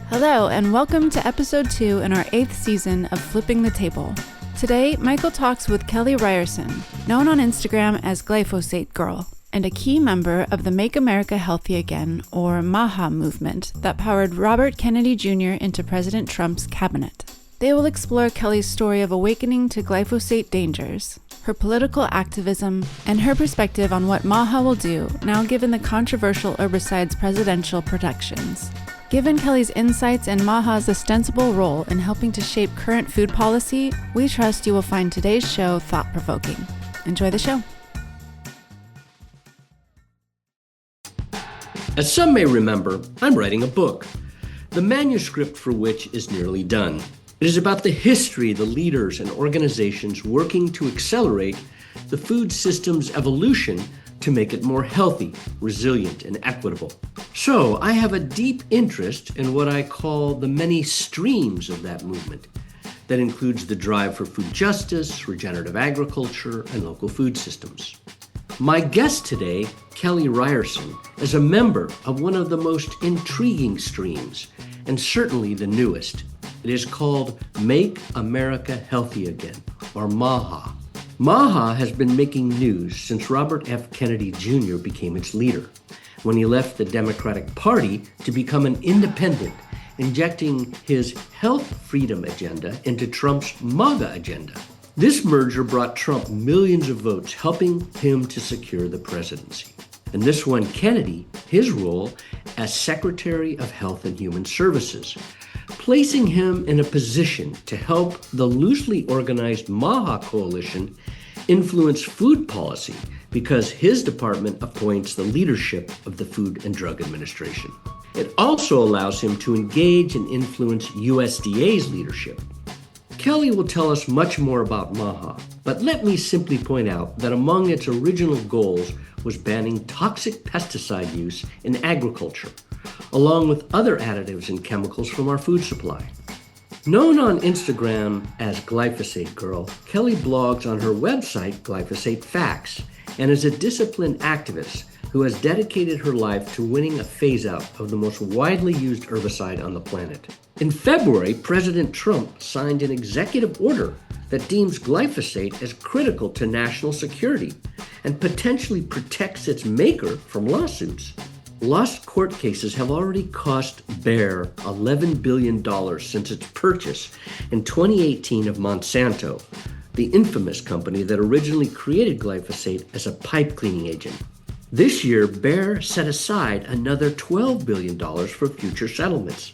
Hello, and welcome to episode 2 in our 8th season of Flipping the Table. Today, Michael talks with Kelly Ryerson, known on Instagram as Glyphosate Girl, and a key member of the Make America Healthy Again, or MAHA movement that powered Robert Kennedy Jr. into President Trump's cabinet. They will explore Kelly's story of awakening to glyphosate dangers, her political activism, and her perspective on what MAHA will do now given the controversial herbicide's presidential protections. Given Kelly's insights and MAHA's ostensible role in helping to shape current food policy, we trust you will find today's show thought-provoking. Enjoy the show. As some may remember, I'm writing a book, the manuscript for which is nearly done. It is about the history, the leaders, and organizations working to accelerate the food system's evolution to make it more healthy, resilient, and equitable. So I have a deep interest in what I call the many streams of that movement. That includes the drive for food justice, regenerative agriculture, and local food systems. My guest today, Kelly Ryerson, is a member of one of the most intriguing streams, and certainly the newest. It is called Make America Healthy Again, or MAHA. MAHA has been making news since Robert F. Kennedy Jr. became its leader, when he left the Democratic Party to become an independent, injecting his health freedom agenda into Trump's MAGA agenda. This merger brought Trump millions of votes, helping him to secure the presidency. And this won Kennedy his role as Secretary of Health and Human Services, placing him in a position to help the loosely organized MAHA coalition influence food policy because his department appoints the leadership of the Food and Drug Administration. It also allows him to engage and influence USDA's leadership. Kelly will tell us much more about MAHA, but let me simply point out that among its original goals was banning toxic pesticide use in agriculture, along with other additives and chemicals from our food supply. Known on Instagram as Glyphosate Girl, Kelly blogs on her website, Glyphosate Facts, and is a disciplined activist who has dedicated her life to winning a phase-out of the most widely used herbicide on the planet. In February, President Trump signed an executive order that deems glyphosate as critical to national security and potentially protects its maker from lawsuits. Lost court cases have already cost Bayer $11 billion since its purchase in 2018 of Monsanto, the infamous company that originally created glyphosate as a pipe cleaning agent. This year, Bayer set aside another $12 billion for future settlements.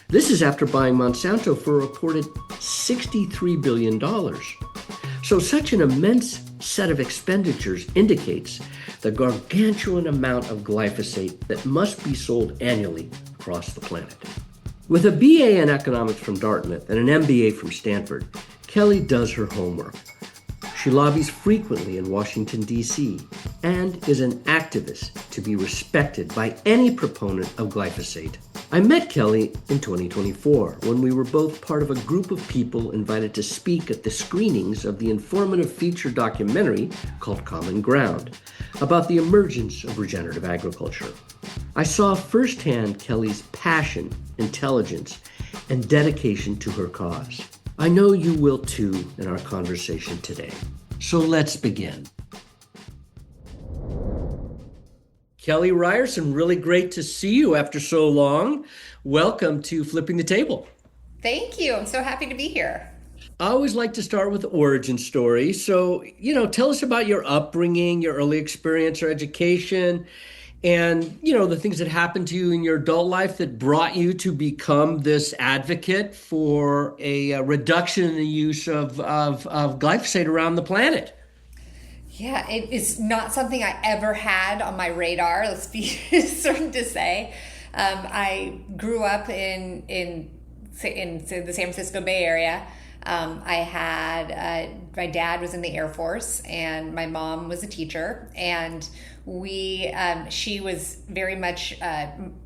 This is after buying Monsanto for a reported $63 billion. So such an immense set of expenditures indicates the gargantuan amount of glyphosate that must be sold annually across the planet. With a BA in economics from Dartmouth and an MBA from Stanford, Kelly does her homework. She lobbies frequently in Washington, D.C., and is an activist to be respected by any proponent of glyphosate. I met Kelly in 2024 when we were both part of a group of people invited to speak at the screenings of the informative feature documentary called Common Ground about the emergence of regenerative agriculture. I saw firsthand Kelly's passion, intelligence, and dedication to her cause. I know you will too in our conversation today. So let's begin. Kelly Ryerson, really great to see you after so long. Welcome to Flipping the Table. Thank you. I'm so happy to be here. I always like to start with the origin story. So, tell us about your upbringing, your early experience or education, and, the things that happened to you in your adult life that brought you to become this advocate for a reduction in the use of glyphosate around the planet. Yeah, it is not something I ever had on my radar, let's be certain to say. I grew up in the San Francisco Bay Area. My dad was in the Air Force and my mom was a teacher, and she was very much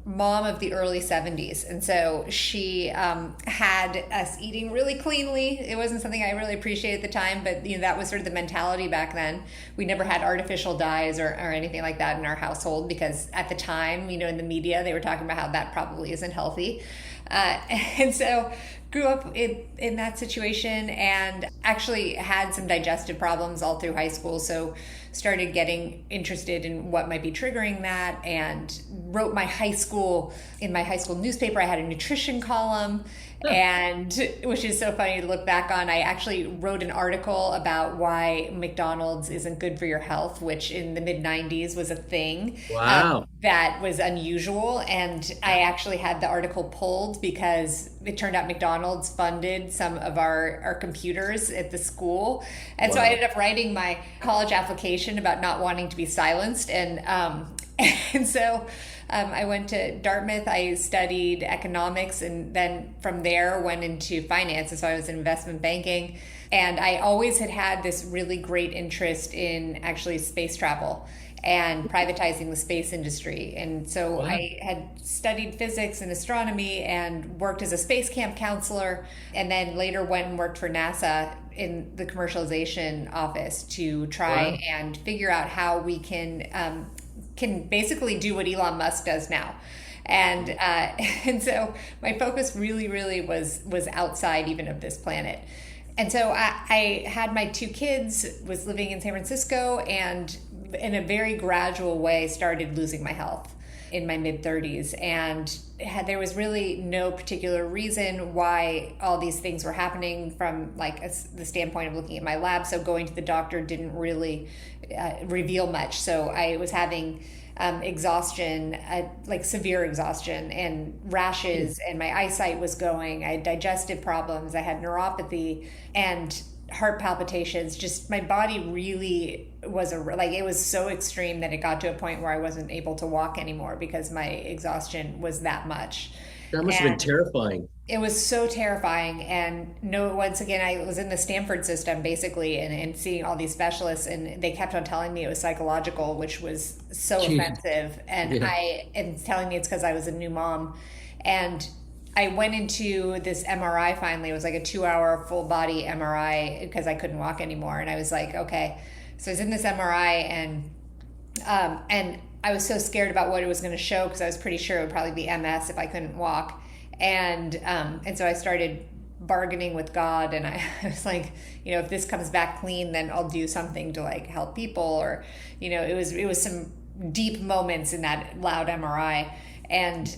mom of the early 70s. And so she had us eating really cleanly. It wasn't something I really appreciated at the time, but that was sort of the mentality back then. We never had artificial dyes or anything like that in our household, because at the time, in the media, they were talking about how that probably isn't healthy. And so grew up in that situation, and actually had some digestive problems all through high school. So started getting interested in what might be triggering that, and wrote in my high school newspaper. I had a nutrition column, and which is so funny to look back on. I actually wrote an article about why McDonald's isn't good for your health, which in the mid 90s was a thing. Wow. That was unusual. And I actually had the article pulled because it turned out McDonald's funded some of our computers at the school. And so I ended up writing my college application about not wanting to be silenced. And so I went to Dartmouth. I studied economics, and then from there went into finance. And so I was in investment banking. And I always had this really great interest in actually space travel and privatizing the space industry. And so I had studied physics and astronomy and worked as a space camp counselor, and then later went and worked for NASA in the commercialization office to try and figure out how we can basically do what Elon Musk does now. And so my focus really was outside even of this planet. And so I had my 2 kids, was living in San Francisco, and in a very gradual way started losing my health in my mid-30s. And there was really no particular reason why all these things were happening from the standpoint of looking at my lab. So going to the doctor didn't really reveal much. So I was having exhaustion, severe exhaustion and rashes, and my eyesight was going. I had digestive problems. I had neuropathy and heart palpitations. Just my body really was it was so extreme that it got to a point where I wasn't able to walk anymore because my exhaustion was that much. That must have been terrifying. It was so terrifying. And once again, I was in the Stanford system basically, and seeing all these specialists, and they kept on telling me it was psychological, which was so offensive. And telling me it's because I was a new mom. And I went into this MRI finally. It was like a 2-hour full body MRI because I couldn't walk anymore. And I was like, okay. So I was in this MRI, and I was so scared about what it was going to show because I was pretty sure it would probably be MS if I couldn't walk. And so I started bargaining with God, and I was like, if this comes back clean, then I'll do something to help people. Or, it was some deep moments in that loud MRI. And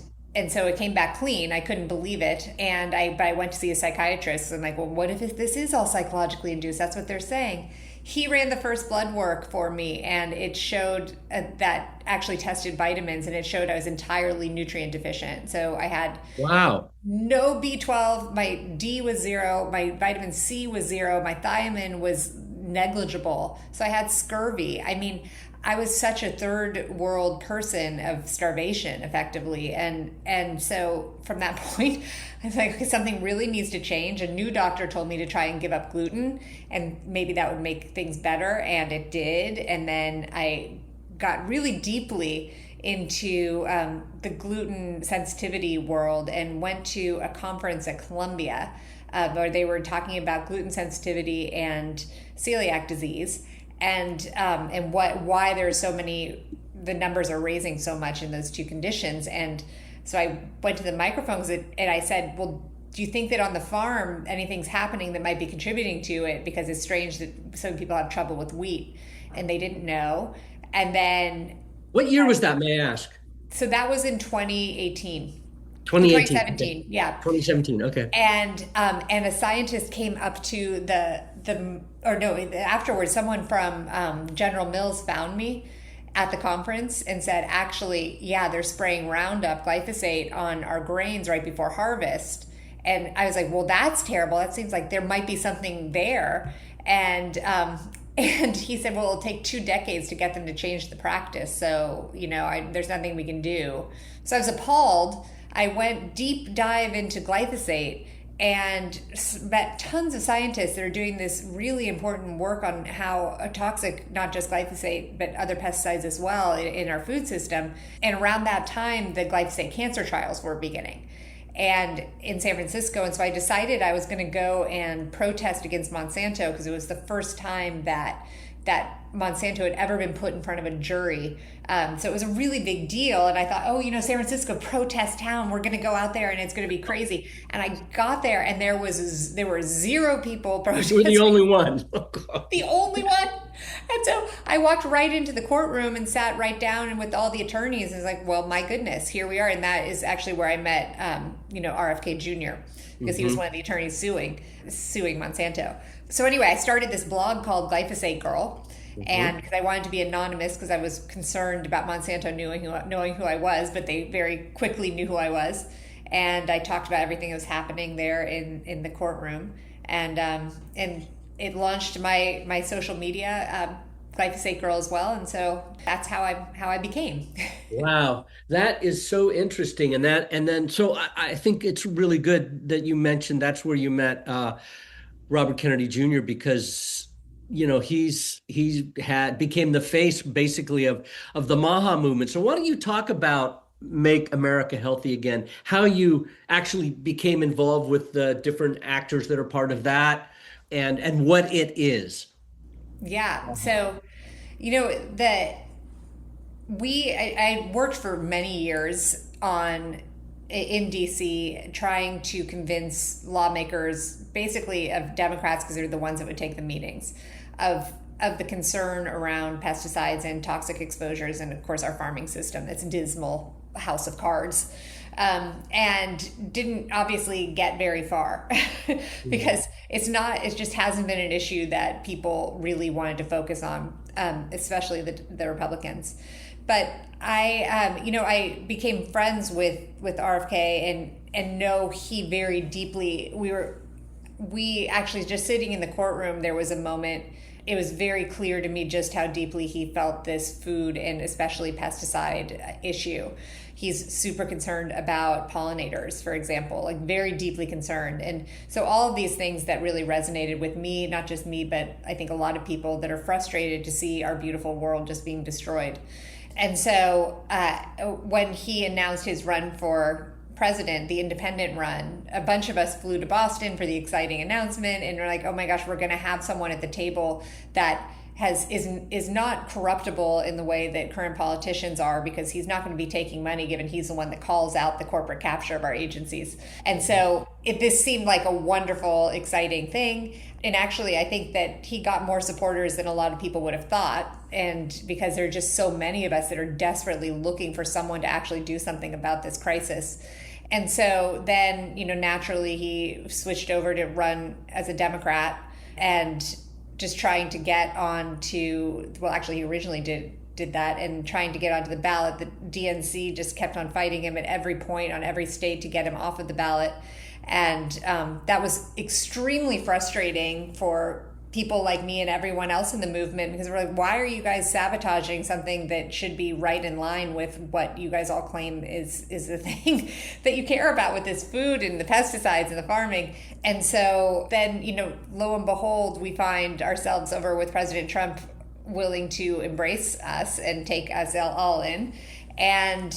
so it came back clean. I couldn't believe it. And I went to see a psychiatrist. I'm like, well, what if this is all psychologically induced? That's what they're saying. He ran the first blood work for me, and it showed that actually tested vitamins, and it showed I was entirely nutrient deficient. So I had no B12, my D was 0, my vitamin C was 0, my thiamine was negligible. So I had scurvy. I mean, I was such a third world person of starvation, effectively. And so from that point, I was like, okay, something really needs to change. A new doctor told me to try and give up gluten, and maybe that would make things better. And it did. And then I got really deeply into the gluten sensitivity world and went to a conference at Columbia where they were talking about gluten sensitivity and celiac disease. And why there's so many, the numbers are raising so much in those 2 conditions. And so I went to the microphones and I said, well, do you think that on the farm anything's happening that might be contributing to it? Because it's strange that some people have trouble with wheat, and they didn't know. And then... What year was that, may I ask? So that was in 2018. 2017, okay. Yeah. 2017, okay. And a scientist came up to afterwards, someone from General Mills found me at the conference and said, actually, yeah, they're spraying Roundup, glyphosate on our grains right before harvest. And I was like, well, that's terrible. That seems like there might be something there. And he said, well, it'll take 2 decades to get them to change the practice. So, there's nothing we can do. So I was appalled. I went deep dive into glyphosate and met tons of scientists that are doing this really important work on how toxic, not just glyphosate, but other pesticides as well in our food system. And around that time, the glyphosate cancer trials were beginning and in San Francisco. And so I decided I was going to go and protest against Monsanto because it was the first time that Monsanto had ever been put in front of a jury. So it was a really big deal. And I thought, San Francisco, protest town. We're going to go out there and it's going to be crazy. And I got there and there were 0 people protesting. You were the only one. The only one. And so I walked right into the courtroom and sat right down and with all the attorneys. And it's like, well, my goodness, here we are. And that is actually where I met, RFK Jr. because he was one of the attorneys suing Monsanto. So anyway, I started this blog called Glyphosate Girl, and because I wanted to be anonymous because I was concerned about Monsanto knowing who I was, but they very quickly knew who I was. And I talked about everything that was happening there in the courtroom, and it launched my social media, Glyphosate Girl as well, and so that's how I became. Wow, that is so interesting, and then so I think it's really good that you mentioned that's where you met Robert Kennedy Jr. because he became the face basically of the MAHA movement. So why don't you talk about Make America Healthy Again? How you actually became involved with the different actors that are part of that, and what it is. Yeah. So, I worked for many years in DC trying to convince lawmakers, basically of Democrats, because they're the ones that would take the meetings, of the concern around pesticides and toxic exposures, and of course our farming system, that's a dismal house of cards. And didn't obviously get very far because it just hasn't been an issue that people really wanted to focus on, especially the Republicans. But I became friends with RFK and know he very deeply. We actually, just sitting in the courtroom, there was a moment. It was very clear to me just how deeply he felt this food and especially pesticide issue. He's super concerned about pollinators, for example, like very deeply concerned. And so all of these things that really resonated with me, not just me, but I think a lot of people that are frustrated to see our beautiful world just being destroyed. And so when he announced his run for president, the independent run, a bunch of us flew to Boston for the exciting announcement, and we're like, oh my gosh, we're going to have someone at the table that is not corruptible in the way that current politicians are, because he's not going to be taking money, given he's the one that calls out the corporate capture of our agencies. And so this seemed like a wonderful, exciting thing. And actually, I think that he got more supporters than a lot of people would have thought. And because there are just so many of us that are desperately looking for someone to actually do something about this crisis. And so then, naturally he switched over to run as a Democrat and just trying to get on to, well, actually he originally did that, and trying to get onto the ballot. The DNC just kept on fighting him at every point on every state to get him off of the ballot. And that was extremely frustrating for people like me and everyone else in the movement, because we're like, why are you guys sabotaging something that should be right in line with what you guys all claim is the thing that you care about with this food and the pesticides and the farming? And so then, lo and behold, we find ourselves over with President Trump willing to embrace us and take us all in. And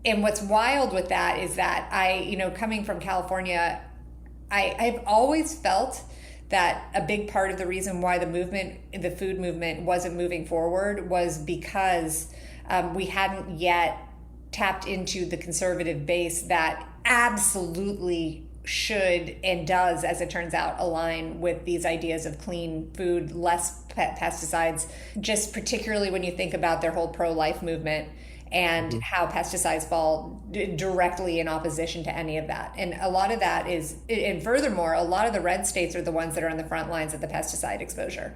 what's wild with that is that coming from California, I've always felt that a big part of the reason why the food movement wasn't moving forward was because we hadn't yet tapped into the conservative base that absolutely should and does, as it turns out, align with these ideas of clean food, less pesticides, just particularly when you think about their whole pro-life movement and how pesticides fall directly in opposition to any of that. And a lot of that and furthermore, a lot of the red states are the ones that are on the front lines of the pesticide exposure.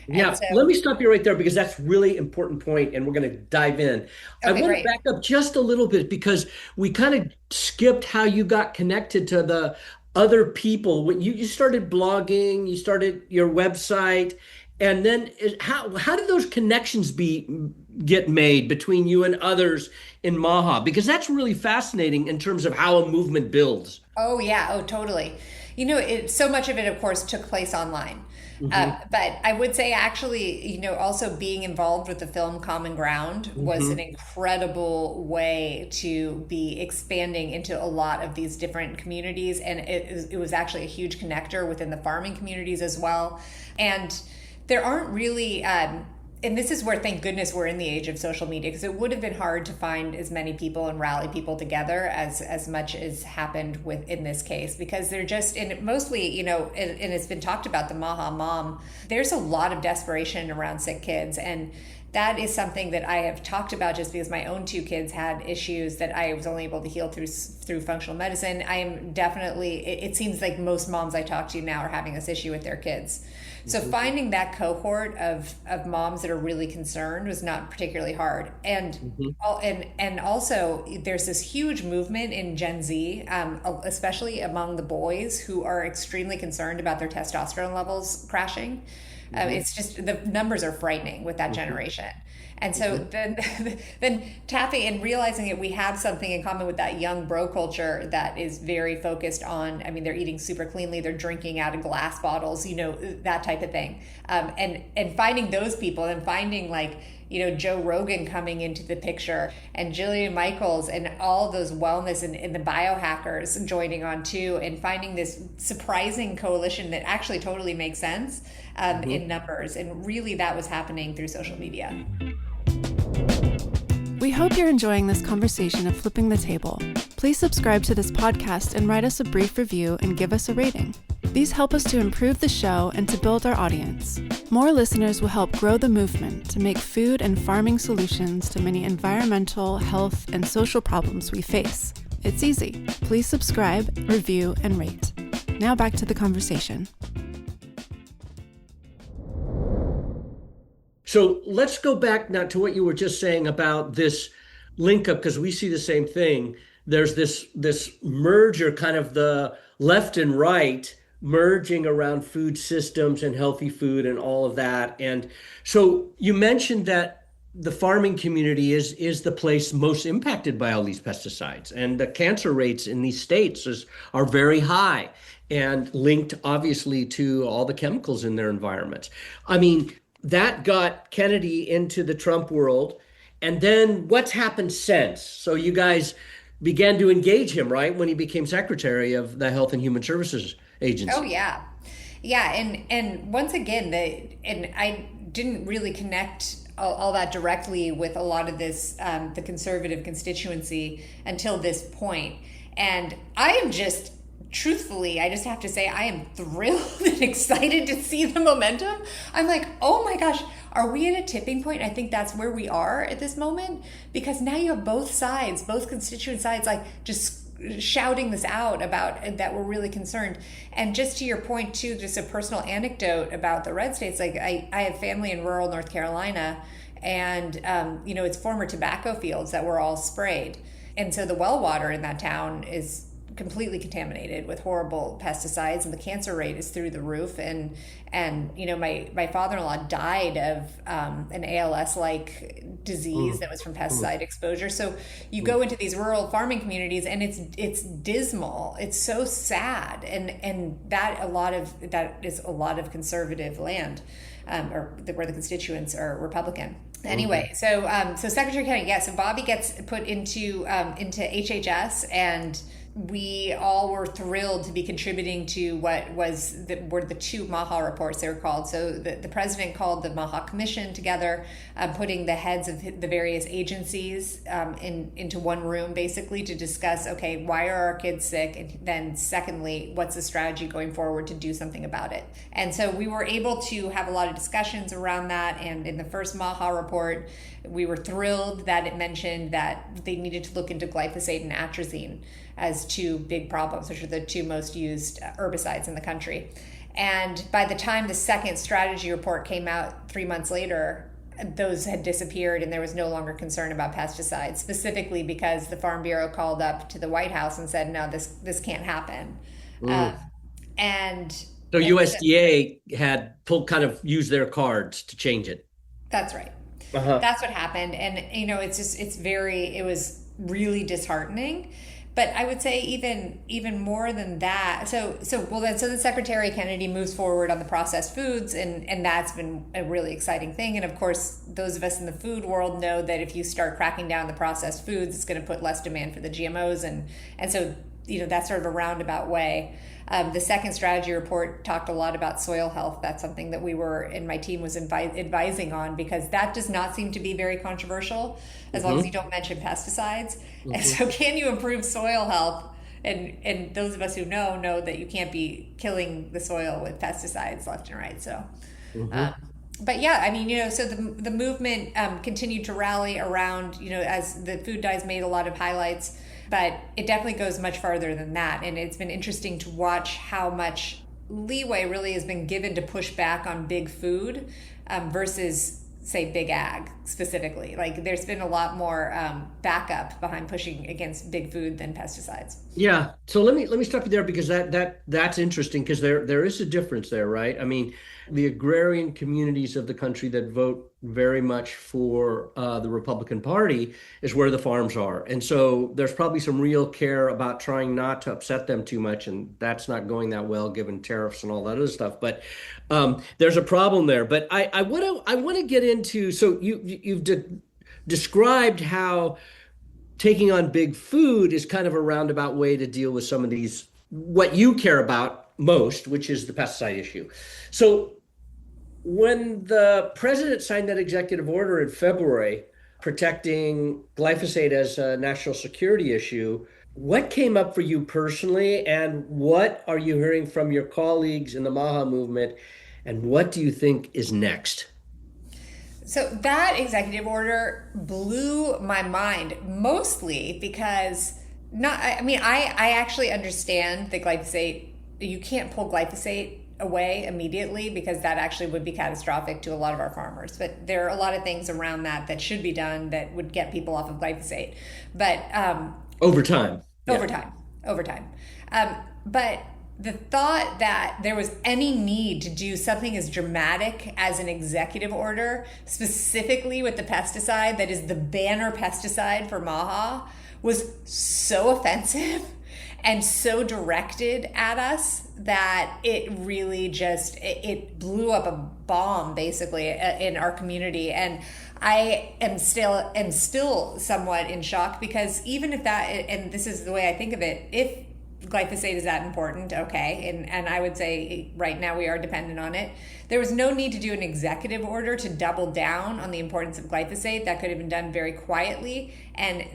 Yeah, let me stop you right there, because that's really important point, and we're going to dive in. I want to back up just a little bit, because we kind of skipped how you got connected to the other people. When you started blogging, you started your website, and then how did those connections get made between you and others in MAHA? Because that's really fascinating in terms of how a movement builds. Oh, yeah. Oh, totally. So much of it, of course, took place online. But I would say actually, also being involved with the film Common Ground was an incredible way to be expanding into a lot of these different communities. And it was actually a huge connector within the farming communities as well. And there aren't really, and this is where, thank goodness, we're in the age of social media, because it would have been hard to find as many people and rally people together as much as happened in this case, because they're just, and mostly, and it's been talked about, the MAHA mom, there's a lot of desperation around sick kids. And that is something that I have talked about just because my own two kids had issues that I was only able to heal through functional medicine. I am definitely, it seems like most moms I talk to now are having this issue with their kids. So finding that cohort of moms that are really concerned was not particularly hard. And and also there's this huge movement in Gen Z, especially among the boys, who are extremely concerned about their testosterone levels crashing. It's just, the numbers are frightening with that generation. And so then tapping and realizing that we have something in common with that young bro culture that is very focused on, they're eating super cleanly, they're drinking out of glass bottles, that type of thing. And finding those people, and finding Joe Rogan coming into the picture, and Jillian Michaels, and all those wellness and the biohackers joining on too, and finding this surprising coalition that actually totally makes sense in numbers. And really that was happening through social media. We hope you're enjoying this conversation of Flipping the Table. Please subscribe to this podcast and write us a brief review and give us a rating. These help us to improve the show and to build our audience. More listeners will help grow the movement to make food and farming solutions to many environmental, health, and social problems we face. It's easy. Please subscribe, review, and rate. Now back to the conversation. So let's go back now to what you were just saying about this link up, because we see the same thing. There's this merger, kind of the left and right merging around food systems and healthy food and all of that. And so you mentioned that the farming community is the place most impacted by all these pesticides, and the cancer rates in these states are very high and linked obviously to all the chemicals in their environments. That got Kennedy into the Trump world. And then what's happened since? So you guys began to engage him, right, when he became secretary of the Health and Human Services Agency. Oh, yeah. Yeah. And once again, and I didn't really connect all that directly with a lot of this, the conservative constituency until this point. And I am just, truthfully, I just have to say, I am thrilled and excited to see the momentum. I'm like, oh my gosh, are we at a tipping point? I think that's where we are at this moment, because now you have both sides, both constituent sides, just shouting this out about that we're really concerned. And just to your point too, just a personal anecdote about the red states, I have family in rural North Carolina, and it's former tobacco fields that were all sprayed. And so the well water in that town is completely contaminated with horrible pesticides, and the cancer rate is through the roof. And my father-in-law died of an ALS-like disease that was from pesticide exposure. So you go into these rural farming communities, and it's dismal. It's so sad, and that is a lot of conservative land, or where the constituents are Republican. Anyway, so Secretary Kennedy, so Bobby gets put into HHS, and we all were thrilled to be contributing to what were the two MAHA reports, they were called. So the president called the MAHA commission together, putting the heads of the various agencies into one room, basically to discuss, okay, why are our kids sick? And then secondly, what's the strategy going forward to do something about it? And so we were able to have a lot of discussions around that. And in the first MAHA report, we were thrilled that it mentioned that they needed to look into glyphosate and atrazine as two big problems, which are the two most used herbicides in the country. And by the time the second strategy report came out 3 months later, those had disappeared, and there was no longer concern about pesticides, specifically because the Farm Bureau called up to the White House and said, no, this can't happen. So USDA had used their cards to change it. That's right. That's what happened. And, it was really disheartening. But I would say even more than that. So the Secretary Kennedy moves forward on the processed foods, and that's been a really exciting thing. And of course, those of us in the food world know that if you start cracking down the processed foods, it's going to put less demand for the GMOs, and so that's sort of a roundabout way. The second strategy report talked a lot about soil health. That's something that we were, and my team was advising on, because that does not seem to be very controversial as long as you don't mention pesticides. And so can you improve soil health? And those of us who know that you can't be killing the soil with pesticides left and right. So, but yeah, I mean, so the movement continued to rally around, as the food dyes made a lot of highlights. But it definitely goes much farther than that. And it's been interesting to watch how much leeway really has been given to push back on big food versus, say, big ag specifically. Like, there's been a lot more backup behind pushing against big food than pesticides. Yeah. So let me stop you there, because that's interesting, because there is a difference there, right? I mean, the agrarian communities of the country that vote very much for the Republican Party is where the farms are. And so there's probably some real care about trying not to upset them too much. And that's not going that well, given tariffs and all that other stuff. But there's a problem there. But I want to get into, so you've described how taking on big food is kind of a roundabout way to deal with some of these, what you care about most, which is the pesticide issue. So when the president signed that executive order in February protecting glyphosate as a national security issue, what came up for you personally, and what are you hearing from your colleagues in the MAHA movement, and what do you think is next? So that executive order blew my mind, mostly because I actually understand that glyphosate, you can't pull glyphosate away immediately, because that actually would be catastrophic to a lot of our farmers. But there are a lot of things around that should be done that would get people off of glyphosate. But over time. But the thought that there was any need to do something as dramatic as an executive order, specifically with the pesticide that is the banner pesticide for MAHA, was so offensive and so directed at us that it really just, it blew up a bomb basically in our community. And I am still somewhat in shock, because even if that, and this is the way I think of it, if glyphosate is that important, okay, and I would say right now we are dependent on it, there was no need to do an executive order to double down on the importance of glyphosate. That could have been done very quietly, and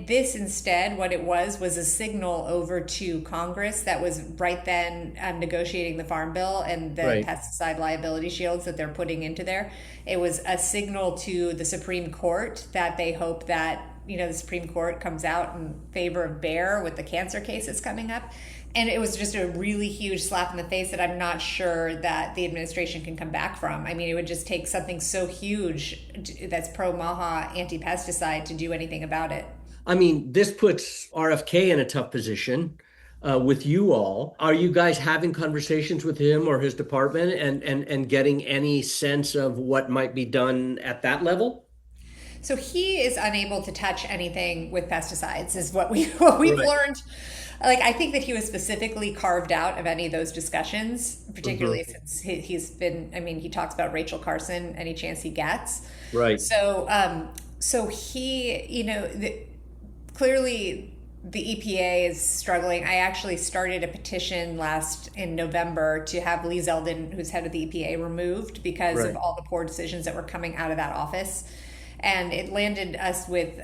this instead, what it was a signal over to Congress that was right then negotiating the Farm Bill and the pesticide liability shields that they're putting into there. It was a signal to the Supreme Court that they hope that the Supreme Court comes out in favor of Bayer with the cancer cases coming up. And it was just a really huge slap in the face that I'm not sure that the administration can come back from. I mean, it would just take something so huge that's pro-MAHA anti-pesticide to do anything about it. I mean, this puts RFK in a tough position with you all. Are you guys having conversations with him or his department and getting any sense of what might be done at that level? So he is unable to touch anything with pesticides, is what we've learned. Like, I think that he was specifically carved out of any of those discussions, particularly since he's been, he talks about Rachel Carson any chance he gets. Right. So he, clearly the EPA is struggling. I actually started a petition in November to have Lee Zeldin, who's head of the EPA, removed because of all the poor decisions that were coming out of that office. And it landed us with,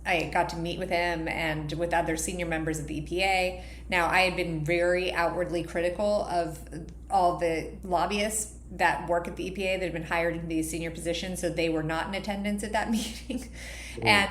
I got to meet with him and with other senior members of the EPA. Now, I had been very outwardly critical of all the lobbyists that work at the EPA that have been hired into these senior positions, so they were not in attendance at that meeting. And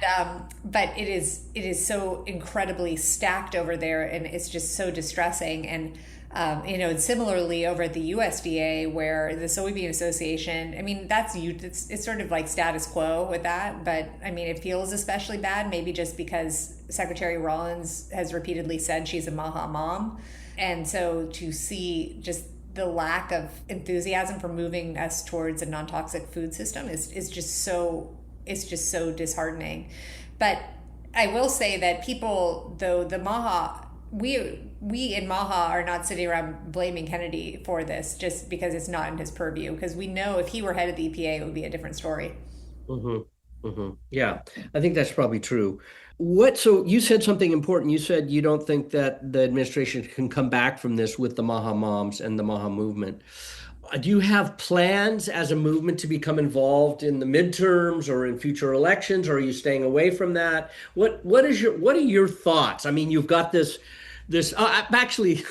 but it is so incredibly stacked over there, and it's just so distressing. And and similarly over at the USDA, where the Soybean Association, it's sort of like status quo with that, but it feels especially bad, maybe just because Secretary Rollins has repeatedly said she's a MAHA mom. And so to see just the lack of enthusiasm for moving us towards a non-toxic food system is just so disheartening. But I will say that people, though, the MAHA, we in MAHA are not sitting around blaming Kennedy for this just because it's not in his purview, because we know if he were head of the EPA, it would be a different story. Yeah, I think that's probably true. So you said something important. You said you don't think that the administration can come back from this with the MAHA moms and the MAHA movement. Do you have plans as a movement to become involved in the midterms or in future elections, or are you staying away from that? What are your thoughts? I mean, you've got actually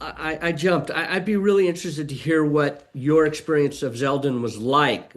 I jumped. I'd be really interested to hear what your experience of Zeldin was like.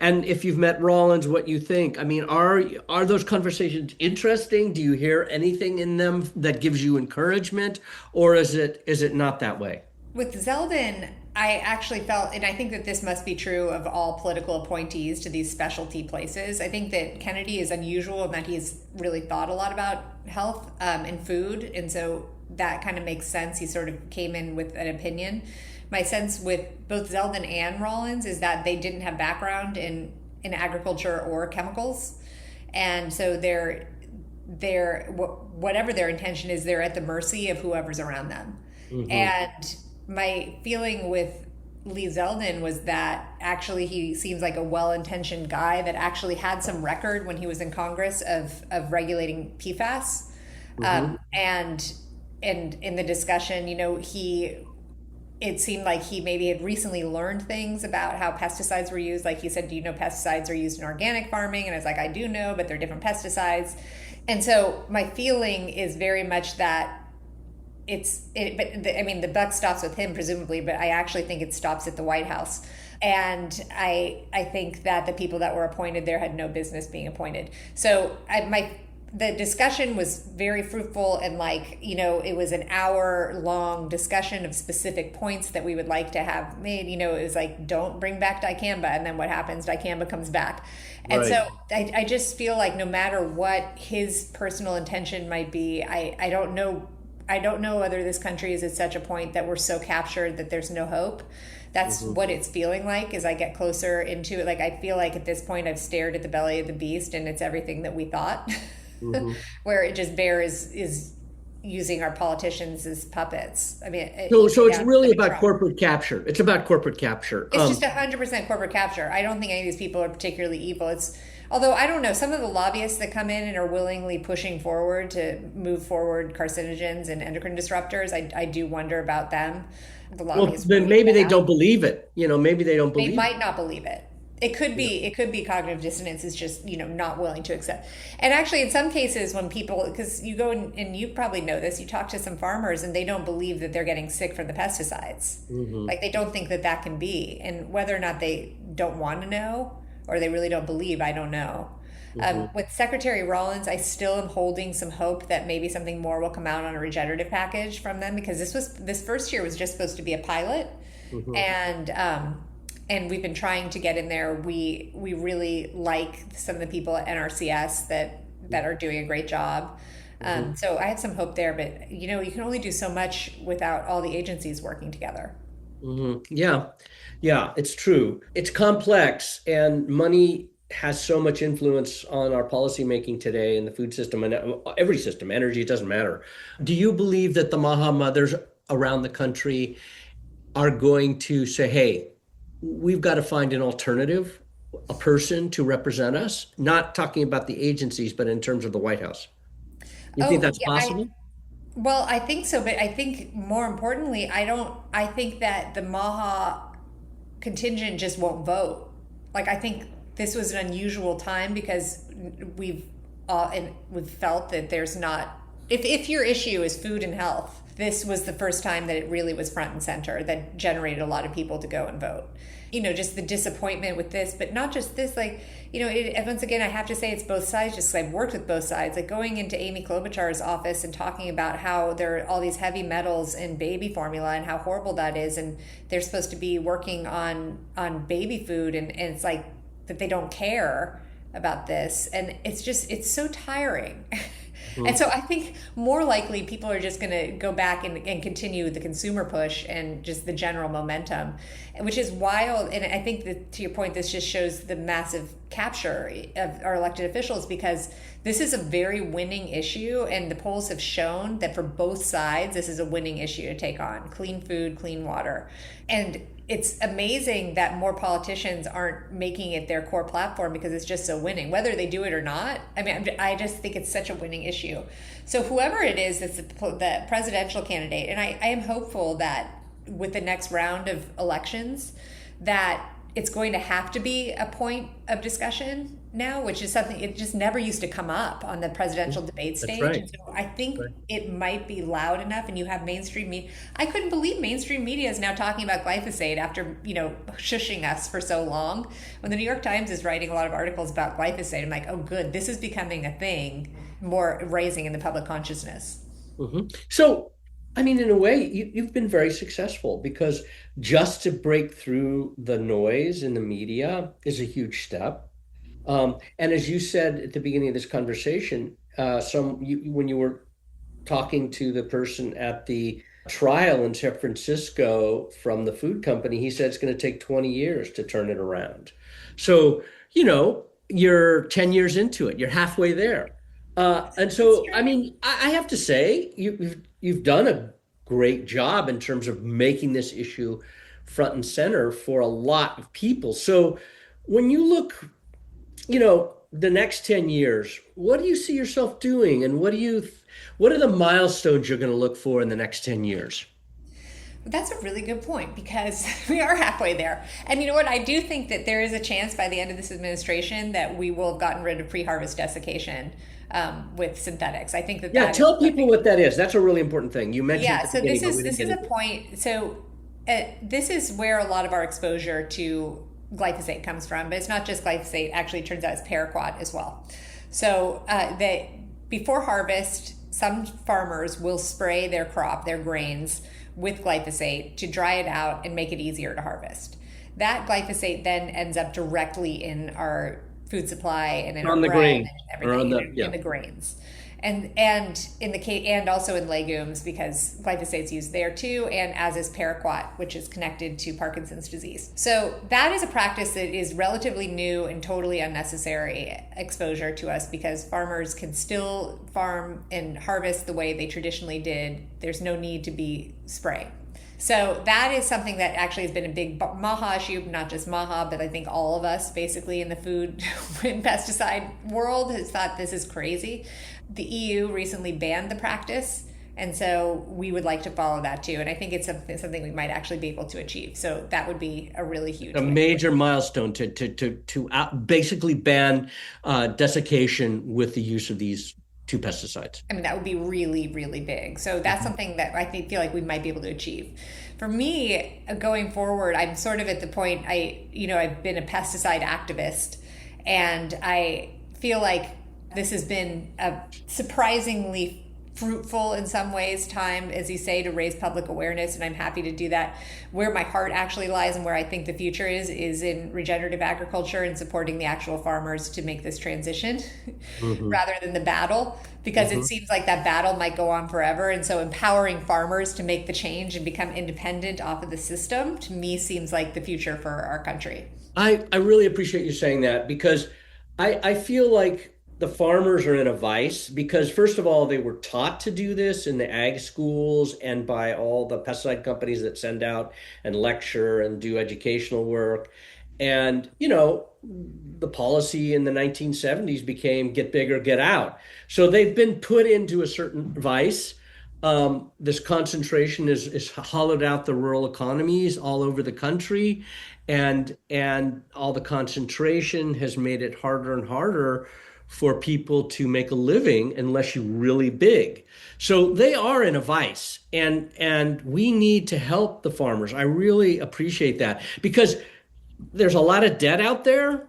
And if you've met Rollins, what you think. I mean, are those conversations interesting? Do you hear anything in them that gives you encouragement, or is it not that way? With Zeldin, I actually felt, and I think that this must be true of all political appointees to these specialty places. I think that Kennedy is unusual in that he's really thought a lot about health and food, and so that kind of makes sense. He sort of came in with an opinion. My sense with both Zeldin and Rollins is that they didn't have background in agriculture or chemicals, and so whatever their intention is, they're at the mercy of whoever's around them. And my feeling with Lee Zeldin was that actually he seems like a well-intentioned guy that actually had some record when he was in Congress of regulating PFAS. And in the discussion, it seemed like he maybe had recently learned things about how pesticides were used. Like he said, do you know pesticides are used in organic farming? And I was like, I do know, but they're different pesticides. And so my feeling is very much that the buck stops with him presumably, but I actually think it stops at the White House. And I think that the people that were appointed there had no business being appointed. So the discussion was very fruitful, and it was an hour-long discussion of specific points that we would like to have made. It was like, don't bring back dicamba, and then what happens? Dicamba comes back. And Right. so I just feel like no matter what his personal intention might be, I don't know whether this country is at such a point that we're so captured that there's no hope. That's what it's feeling like as I get closer into it. Like, I feel like at this point I've stared at the belly of the beast and it's everything that we thought. Where it just is using our politicians as puppets. I mean, So it's really about corporate capture. It's about corporate capture. It's just 100% corporate capture. I don't think any of these people are particularly evil. Although I don't know, some of the lobbyists that come in and are willingly pushing forward to move forward carcinogens and endocrine disruptors, I do wonder about them. The lobbyists. Well, then maybe they don't believe it. Maybe they don't believe They might not believe it. It could be cognitive dissonance is just, not willing to accept. And actually in some cases when people, because you go and you probably know this, you talk to some farmers and they don't believe that they're getting sick from the pesticides. Like they don't think that can be. And whether or not they don't want to know or they really don't believe, I don't know. With Secretary Rollins, I still am holding some hope that maybe something more will come out on a regenerative package from them, because this first year was just supposed to be a pilot. And we've been trying to get in there. We really like some of the people at NRCS that are doing a great job. So I have some hope there, but you can only do so much without all the agencies working together. Yeah, it's true. It's complex, and money has so much influence on our policymaking today in the food system and every system, energy, it doesn't matter. Do you believe that the MAHA mothers around the country are going to say, hey, we've got to find an alternative, a person to represent us, not talking about the agencies, but in terms of the White House? You think that's possible? Well, I think so, but I think more importantly, I think that the MAHA contingent just won't vote. Like, I think this was an unusual time because we've felt that there's not, if your issue is food and health, this was the first time that it really was front and center that generated a lot of people to go and vote. Just the disappointment with this, but not just this, once again, I have to say it's both sides, just because I've worked with both sides. Like going into Amy Klobuchar's office and talking about how there are all these heavy metals in baby formula and how horrible that is, and they're supposed to be working on baby food, and it's like that they don't care about this, and it's so tiring. And so I think more likely people are just going to go back and continue the consumer push and just the general momentum, which is wild. And I think that, to your point, this just shows the massive capture of our elected officials, because this is a very winning issue. And the polls have shown that for both sides, this is a winning issue to take on: clean food, clean water. And it's amazing that more politicians aren't making it their core platform, because it's just so winning, whether they do it or not. I mean, I just think it's such a winning issue. So whoever it is that's the presidential candidate, and I am hopeful that with the next round of elections, that it's going to have to be a point of discussion now, which is something it just never used to come up on the presidential debate stage. Right. And so I think it might be loud enough, and you have mainstream media. I couldn't believe mainstream media is now talking about glyphosate after, shushing us for so long. When the New York Times is writing a lot of articles about glyphosate, I'm like, oh, good, this is becoming a thing, more raising in the public consciousness. Mm-hmm. So, I mean, in a way, you've been very successful, because just to break through the noise in the media is a huge step. And as you said at the beginning of this conversation, when you were talking to the person at the trial in San Francisco from the food company, he said it's going to take 20 years to turn it around. So, you're 10 years into it, you're halfway there. And so, I mean, I have to say, you've done a great job in terms of making this issue front and center for a lot of people. So when you look, the next 10 years, what do you see yourself doing? And what are the milestones you're going to look for in the next 10 years? That's a really good point, because we are halfway there. And you know what? I do think that there is a chance by the end of this administration that we will have gotten rid of pre-harvest desiccation with synthetics. I think that. Yeah, tell people what that is. That's a really important thing. You mentioned. Yeah, so this is a point. So this is where a lot of our exposure to glyphosate comes from, but it's not just glyphosate. Actually, it turns out it's paraquat as well. So before harvest, some farmers will spray their crop, their grains, with glyphosate to dry it out and make it easier to harvest. That glyphosate then ends up directly in our food supply and in our bread and everything, in the grains. And in the case, and also in legumes, because glyphosate's used there too, and as is paraquat, which is connected to Parkinson's disease. So that is a practice that is relatively new and totally unnecessary exposure to us, because farmers can still farm and harvest the way they traditionally did. There's no need to be spraying. So that is something that actually has been a big MAHA issue, not just MAHA, but I think all of us basically in the food and pesticide world has thought this is crazy. The EU recently banned the practice, and so we would like to follow that too. And I think it's something we might actually be able to achieve. So that would be a really huge, major milestone to basically ban desiccation with the use of these two pesticides. I mean, that would be really, really big. So that's something that I feel like we might be able to achieve. For me, going forward, I'm sort of at the point, I've been a pesticide activist, and I feel like this has been a surprisingly fruitful in some ways time, as you say, to raise public awareness, and I'm happy to do that. Where my heart actually lies and where I think the future is in regenerative agriculture and supporting the actual farmers to make this transition rather than the battle, because it seems like that battle might go on forever. And so empowering farmers to make the change and become independent off of the system, to me, seems like the future for our country. I really appreciate you saying that, because I feel like the farmers are in a vice, because first of all, they were taught to do this in the ag schools and by all the pesticide companies that send out and lecture and do educational work. And, the policy in the 1970s became get big or get out. So they've been put into a certain vice. This concentration is hollowed out the rural economies all over the country. And all the concentration has made it harder and harder for people to make a living unless you're really big. So they are in a vice, and we need to help the farmers. I really appreciate that, because there's a lot of debt out there,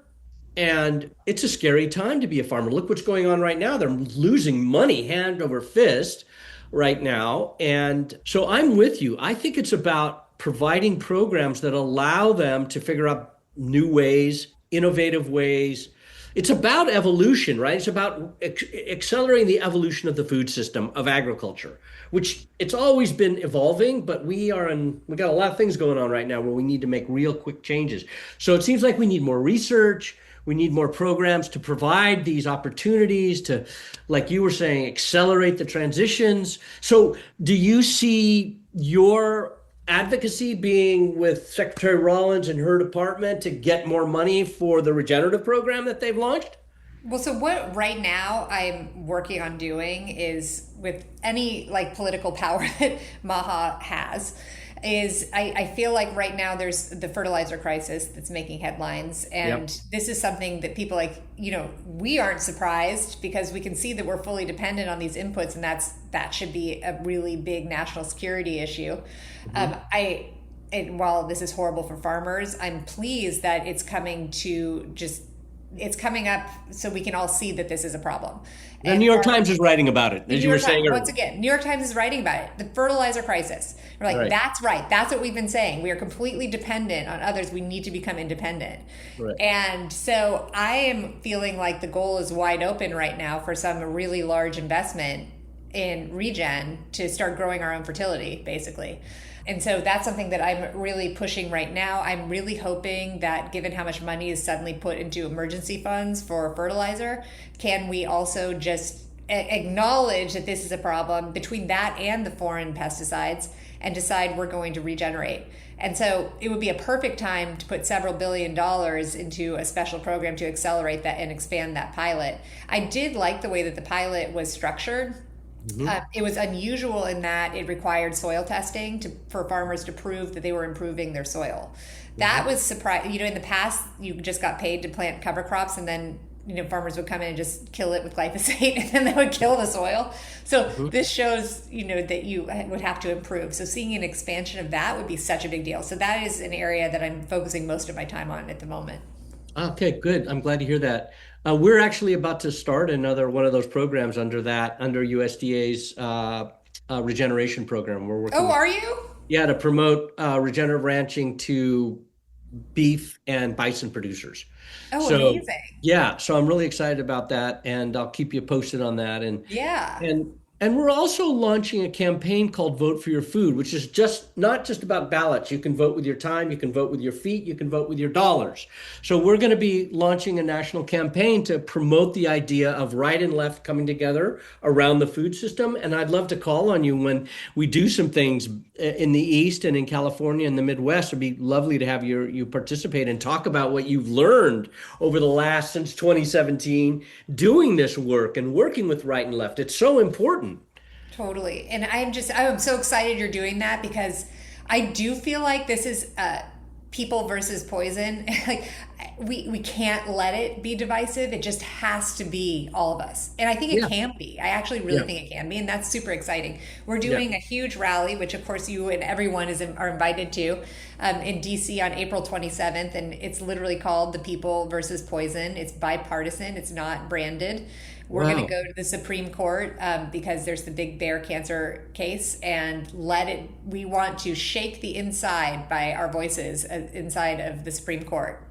and it's a scary time to be a farmer. Look what's going on right now. They're losing money hand over fist right now. And so I'm with you. I think it's about providing programs that allow them to figure out new ways, innovative ways, it's about evolution, right? It's about accelerating the evolution of the food system of agriculture, which it's always been evolving, but we got a lot of things going on right now where we need to make real quick changes. So it seems like we need more research. We need more programs to provide these opportunities to, like you were saying, accelerate the transitions. So do you see your advocacy being with Secretary Rollins and her department to get more money for the regenerative program that they've launched? Well, so what right now I'm working on doing is, with any like political power that MAHA has, is I feel like right now there's the fertilizer crisis that's making headlines. And this is something that people we aren't surprised, because we can see that we're fully dependent on these inputs, and that should be a really big national security issue. And while this is horrible for farmers, I'm pleased that it's coming up so we can all see that this is a problem. The New York Times is writing about it, as you were saying earlier. Once again, New York Times is writing about it. The fertilizer crisis. We're like, Right. That's right. That's what we've been saying. We are completely dependent on others. We need to become independent. Right. And so I am feeling like the goal is wide open right now for some really large investment in regen to start growing our own fertility, basically. And so that's something that I'm really pushing right now. I'm really hoping that, given how much money is suddenly put into emergency funds for fertilizer, can we also just acknowledge that this is a problem between that and the foreign pesticides, and decide we're going to regenerate. And so it would be a perfect time to put several $1 billion into a special program to accelerate that and expand that pilot. I did like the way that the pilot was structured. It was unusual in that it required soil testing for farmers to prove that they were improving their soil. That was surprising. In the past, you just got paid to plant cover crops, and then farmers would come in and just kill it with glyphosate, and then they would kill the soil. So this shows that you would have to improve. So seeing an expansion of that would be such a big deal. So that is an area that I'm focusing most of my time on at the moment. Okay, good. I'm glad to hear that. We're actually about to start another one of those programs under USDA's regeneration program. We're working. Oh, are you? Yeah, to promote regenerative ranching to beef and bison producers. Oh, amazing. Yeah, so I'm really excited about that, and I'll keep you posted on that. And we're also launching a campaign called Vote for Your Food, which is not just about ballots. You can vote with your time, you can vote with your feet, you can vote with your dollars. So we're going to be launching a national campaign to promote the idea of right and left coming together around the food system. And I'd love to call on you when we do some things in the East and in California and the Midwest. It'd be lovely to have you participate and talk about what you've learned over the since 2017, doing this work and working with right and left. It's so important. Totally. And I'm so excited you're doing that, because I do feel like this is people versus poison. Like we can't let it be divisive. It just has to be all of us. And I think it can be. I actually really think it can be. And that's super exciting. We're doing a huge rally, which of course you and everyone are invited to, in DC on April 27th. And it's literally called The People versus Poison. It's bipartisan. It's not branded. We're going to go to the Supreme Court because there's the big bear cancer case, and we want to shake the inside by our voices inside of the Supreme Court.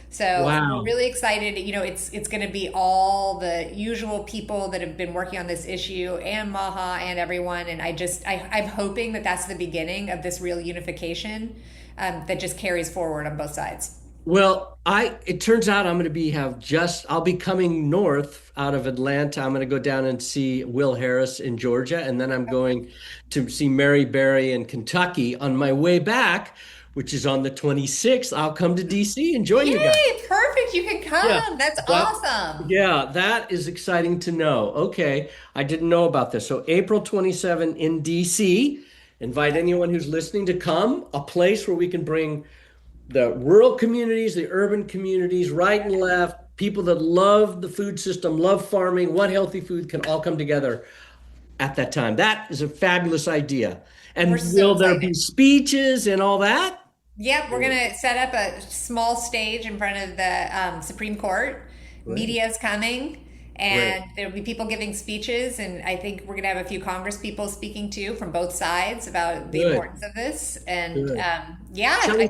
So we're really excited. It's going to be all the usual people that have been working on this issue, and MAHA and everyone. And I'm hoping that that's the beginning of this real unification that just carries forward on both sides. Well, it turns out I'm going to I'll be coming north out of Atlanta. I'm going to go down and see Will Harris in Georgia, and then I'm going to see Mary Berry in Kentucky. On my way back, which is on the 26th, I'll come to DC and join you guys. Yay, perfect. You can come. Yeah, That's awesome. Yeah, that is exciting to know. Okay, I didn't know about this. So April 27 in DC. Invite anyone who's listening to come, a place where we can bring the rural communities, the urban communities, right and left, people that love the food system, love farming, want healthy food, can all come together at that time. That is a fabulous idea. And will there be speeches and all that? Yep, we're going to set up a small stage in front of the Supreme Court. Right. Media's coming. And there'll be people giving speeches, and I think we're going to have a few Congress people speaking too from both sides about the importance of this. And I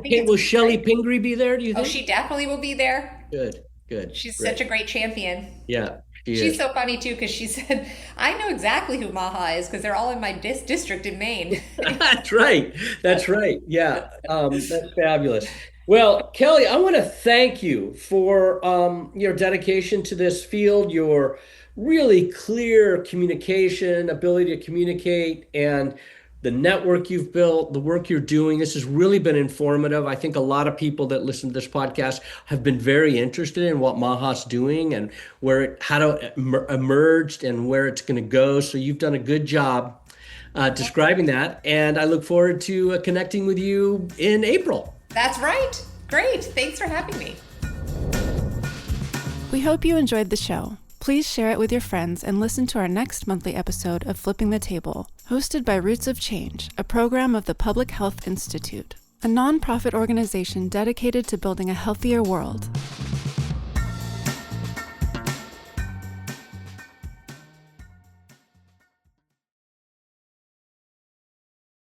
think will Shelley Pingree be there? Do you think? Oh, she definitely will be there. Good. Good. She's Great. such a great champion. Yeah. She's so funny too because she said, "I know exactly who MAHA is because they're all in my district in Maine." That's right. That's right. Yeah. That's fabulous. Well, Kelly, I want to thank you for your dedication to this field, your really clear communication, ability to communicate, and the network you've built, the work you're doing. This has really been informative. I think a lot of people that listen to this podcast have been very interested in what MAHA's doing and how it emerged and where it's going to go. So you've done a good job describing that. And I look forward to connecting with you in April. That's right. Great. Thanks for having me. We hope you enjoyed the show. Please share it with your friends and listen to our next monthly episode of Flipping the Table, hosted by Roots of Change, a program of the Public Health Institute, a nonprofit organization dedicated to building a healthier world.